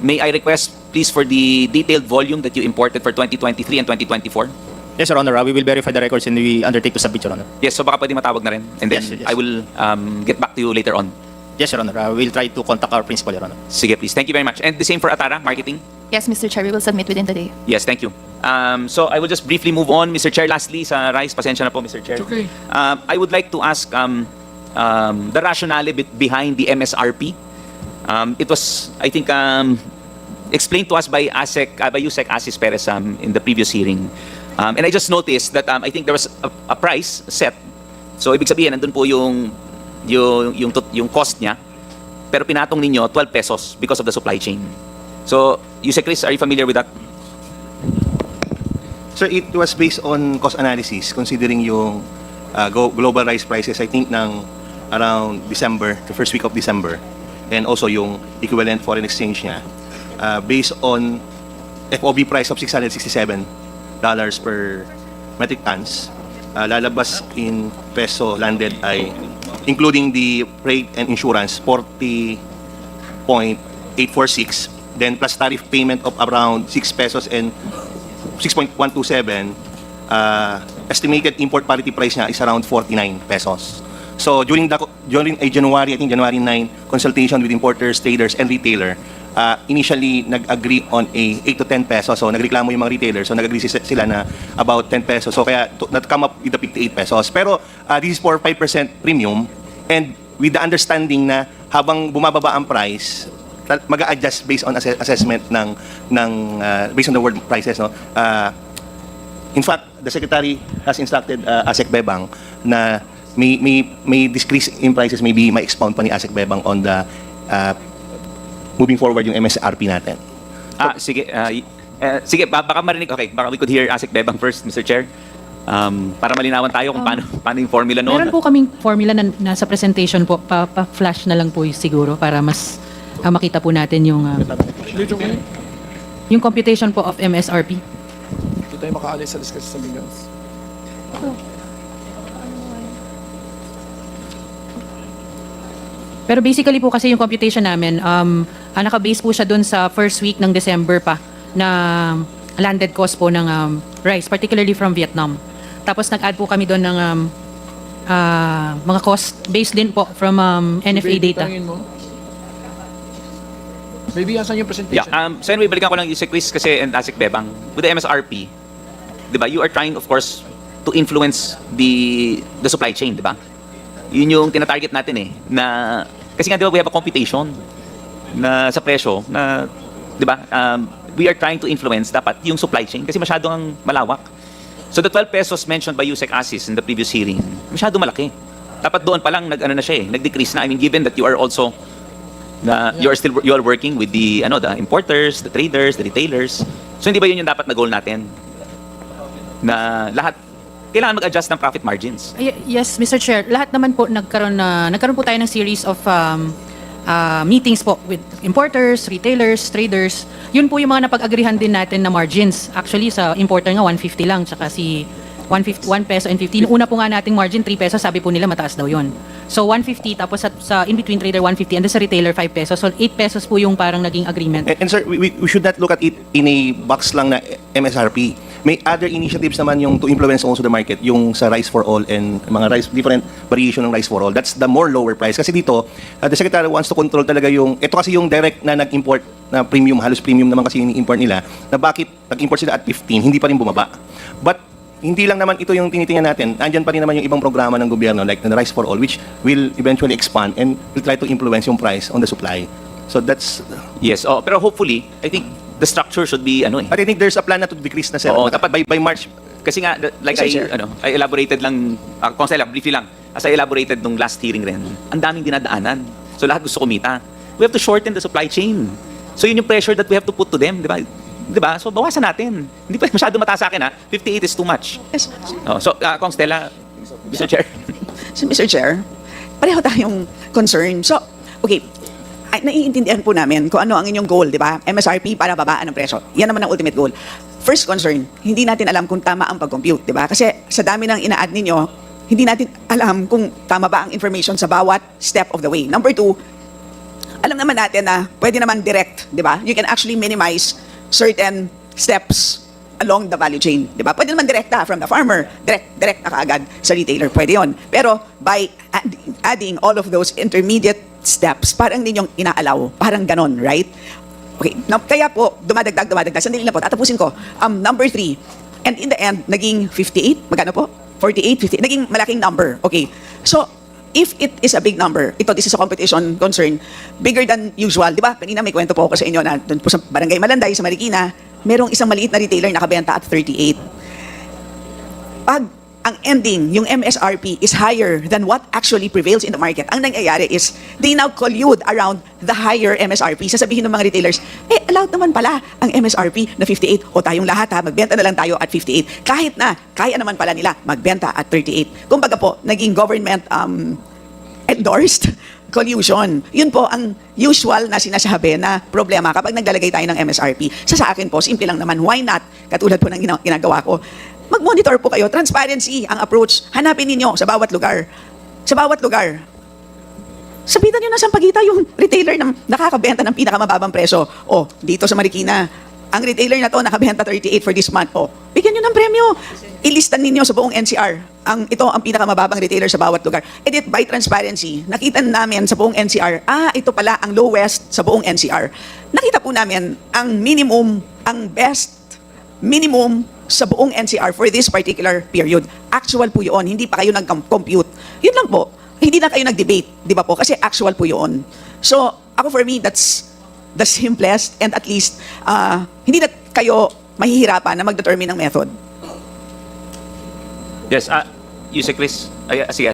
may I request, please, for the detailed volume that you imported for 2023 and 2024? Yes, Your Honor. We will verify the records and we undertake to submit, Your Honor. Yes, so baka pwede matawag na rin. And then Yes, yes. I will get back to you later on. Yes, Your Honor. We'll try to contact our principal, Your Honor. Sige, please. Thank you very much. And the same for Atara, marketing? Yes, Mr. Chair, we will submit within the day. Yes, thank you. So I will just briefly move on, Mr. Chair. Lastly, sa rice, pasensya na po, Mr. Chair. Okay. I would like to ask the rationale behind the MSRP. It was, I think, explained to us by Yusek Asis Perez in the previous hearing. And I just noticed that I think there was a price set. So ibig sabihin, nandun po yung cost niya. Pero pinatong ninyo 12 pesos because of the supply chain. So, Yusek Chris, are you familiar with that? Sir, it was based on cost analysis considering yung global rice prices, I think, ng around December, the first week of December, and also yung equivalent foreign exchange niya, based on FOB price of $667 per metric tons, lalabas in peso landed ay, including the freight and insurance, 40.846, then plus tariff payment of around 6 pesos and 6.127, estimated import parity price niya is around 49 pesos. So during a January, I think January 9, consultation with importers, traders, and retailer, initially nag-agree on a 8 to 10 pesos. So nagreklamo yung mga retailers. So nag-agree sila na about 10 pesos. So kaya come up with the 58 pesos. Pero this is for 5% premium, and with the understanding na habang bumababa ang price, mag-a-adjust based on assessment ng based on the world prices, no. In fact, the secretary has instructed ASEC Bebang na may decrease in prices, maybe may expound pa ni ASEC Bebang on the moving forward yung MSRP natin. Sige, sige, baka marinig. Okay, baka we could hear ASEC Bebang first, Mr. Chair. Para malinawan tayo kung paano yung formula noon. Meron po kaming formula na nasa presentation po, pa-flash na lang po siguro para mas makita po natin yung computation po of MSRP. Hindi tayo makaalis sa discussion sa bigas. Pero basically po kasi yung computation namin, naka-base po siya dun sa first week ng December pa na landed cost po ng rice, particularly from Vietnam. Tapos nag-add po kami doon ng mga cost based din po from NFA data. Maybe asan yung presentation? Yeah, so anyway, balikan ko lang yung Chris kasi and ASEC Bebang. With the MSRP, di ba, you are trying, of course, to influence the supply chain, di ba? Yun yung tinatarget natin na, kasi nga, di ba, we have a computation na sa presyo na, di ba, we are trying to influence dapat yung supply chain kasi masyadong ang malawak. So the 12 pesos mentioned by Yusek Asis in the previous hearing, masyado malaki. Dapat doon pa lang nag-decrease na. I mean, given that you are also you are working with the importers, the traders, the retailers. So hindi ba yun yung dapat na goal natin? Na lahat kailangan mag-adjust ng profit margins. Yes, Mr. Chair. Lahat naman po nagkaroon po tayo ng series of meetings po with importers, retailers, traders. Yun po yung mga napag-agrihan din natin na margins. Actually, sa importer nga 150 lang, tsaka si 1 peso and 50. Una po nga nating margin 3 pesos, sabi po nila mataas daw yun. So 150, tapos sa in-between trader 150, and then sa retailer 5 pesos. So 8 pesos po yung parang naging agreement. And sir, we should not look at it in a box lang na MSRP. May other initiatives naman yung to influence also the market, yung sa rice for all and mga rice, different variation ng rice for all. That's the more lower price. Kasi dito, the secretary wants to control talaga yung, ito kasi yung direct na nag-import na premium, halos premium naman kasi yung import nila, na bakit nag-import sila at 15, hindi pa rin bumaba. But hindi lang naman ito yung tinitingnan natin. Andyan pa rin naman yung ibang programa ng gobyerno like the Rice for All, which will eventually expand and will try to influence yung price on the supply. So that's... Yes, pero hopefully, I think the structure should be But I think there's a plan na to decrease na sir. Dapat by March. Kasi nga, like I elaborated lang, Konsela, briefly lang, as I elaborated nung last hearing rin, ang daming dinadaanan. So lahat gusto kumita. We have to shorten the supply chain. So yun yung pressure that we have to put to them, di ba? Diba? So, bawasan natin. Hindi pa masyado mataas sa akin, 58 is too much. Yes. So, Kong Stella, Mr. Chair. So, Mr. Chair, pareho tayong concern. So, okay, naiintindihan po namin kung ano ang inyong goal, di ba? MSRP para babaan ang presyo. Yan naman ang ultimate goal. First concern, hindi natin alam kung tama ang pag-compute, di ba? Kasi sa dami ng ina-add ninyo, hindi natin alam kung tama ba ang information sa bawat step of the way. Number two, alam naman natin na pwede naman direct, di ba? You can actually minimize certain steps along the value chain, di ba? Pwede naman direkta from the farmer, direct na kaagad sa retailer, pwede yon. Pero by adding all of those intermediate steps, parang ninyong inaalaw, parang ganon, right? Okay, kaya po, dumadagdag, sandali lang po, tatapusin ko. Number 3, and in the end, naging 58, magkano po? 48, 50, naging malaking number, okay. So, if it is a big number, this is a competition concern, bigger than usual, di ba? Kanina may kwento po ako sa inyo na doon po sa Barangay Malanday, sa Marikina, merong isang maliit na retailer nakabenta at 38. Pag ang ending, yung MSRP is higher than what actually prevails in the market, ang nangyayari is they now collude around the higher MSRP. Sasabihin ng mga retailers, allowed naman pala ang MSRP na 58 o tayong lahat magbenta na lang tayo at 58. Kahit na, kaya naman pala nila magbenta at 38. Kumbaga po, naging government endorsed collusion. Yun po ang usual na sinasabi na problema kapag naglalagay tayo ng MSRP. Sa akin po, simple lang naman, why not? Katulad po ng ginagawa ko, mag-monitor po kayo, transparency ang approach. Hanapin ninyo sa bawat lugar. Sa bawat lugar. Sabitan nyo na sa pagita yung retailer na nakakabenta ng pinakamababang presyo. O, dito sa Marikina, ang retailer na to nakabenta 38 for this month. O, bigyan nyo ng premyo. Ilistan ninyo sa buong NCR. Ito ang pinakamababang retailer sa bawat lugar. Edit by transparency. Nakita namin sa buong NCR, ito pala ang lowest sa buong NCR. Nakita po namin ang minimum, ang best minimum sa buong NCR for this particular period. Actual po yun, hindi pa kayo nag-compute. Yun lang po, hindi na kayo nag-debate, di ba po? Kasi actual po yun. So, ako for me, that's the simplest and at least, hindi na kayo mahihirapan na mag-determine ng method. Yes, Yusek, please. Sige,